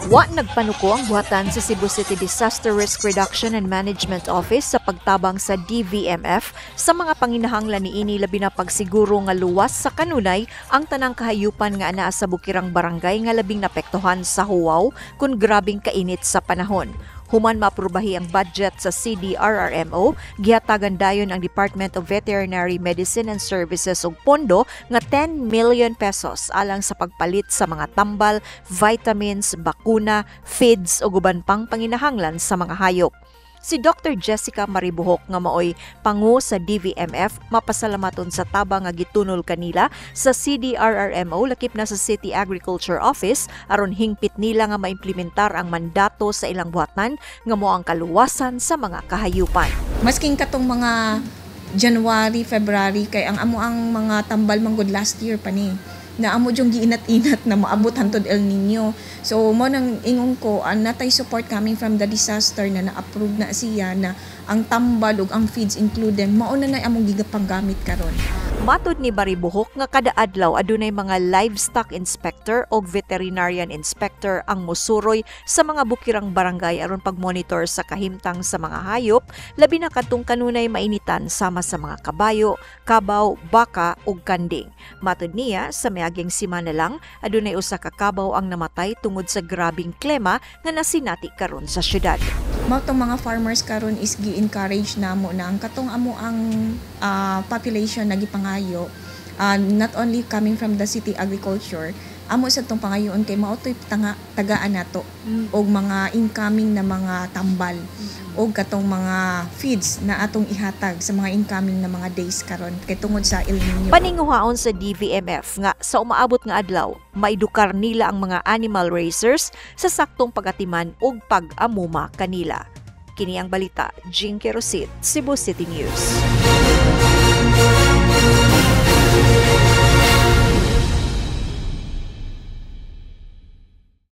Wa nagpanuko ang buhatan sa Cebu City Disaster Risk Reduction and Management Office sa pagtabang sa DVMF sa mga panginahanglan niini labi na pagsiguro nga luwas sa kanunay ang tanang kahayupan nga anaa sa bukirang barangay nga labing napektuhan sa huwaw kun grabing kainit sa panahon. Human maaprubahi ang budget sa CDRRMO, gihatagan dayon ang Department of Veterinary Medicine and Services og pondo nga 10 million pesos alang sa pagpalit sa mga tambal, vitamins, bakuna, feeds o guban pang panginahanglan sa mga hayop. Si Dr. Jessica Maribuhok nga maoy pangu sa DVMF mapasalamaton sa tabang nga gitunol kanila sa CDRRMO lakip na sa City Agriculture Office aron hingpit nila nga maimplementar ang mandato sa ilang buhatan nga mao ang kaluwasan sa mga kahayupan. Masking katong mga January, February kay ang amo ang mga tambal manggod last year pa ni na amo jung giinat-inat na maabot hantod El Nino. So mo nang ingon ko natay support coming from the disaster na na-approve na siya na ang tambal ug ang feeds included mao na among gigapanggamit karon. Matud ni Maribuhok nga kada adlaw adunay mga livestock inspector o veterinarian inspector ang mosuroy sa mga bukirang barangay aron pagmonitor sa kahimtang sa mga hayop labi na kadtong kanunay mainitan sama sa mga kabayo, kabaw, baka ug kanding. Matud niya sa miaging semana lang adunay usa ka kabaw ang namatay tungod sa grabing klima nga nasinati karon sa syudad. Mao tong mga farmers karon is gi-encourage namo na ang katong amo ang population na gipangayo not only coming from the city agriculture amo sa tong pangayoon kay mao toy tagaan nato og mga incoming na mga tambal og katong mga feeds na atong ihatag sa mga incoming na mga days karon kay tungod sa El Nino. Paninguhaon sa DVMF nga sa umaabot nga adlaw maedukar nila ang mga animal raisers sa saktong pagatiman ug pag-amuma kanila. Kini ang balita, Jing Kerosit, Cebu City News.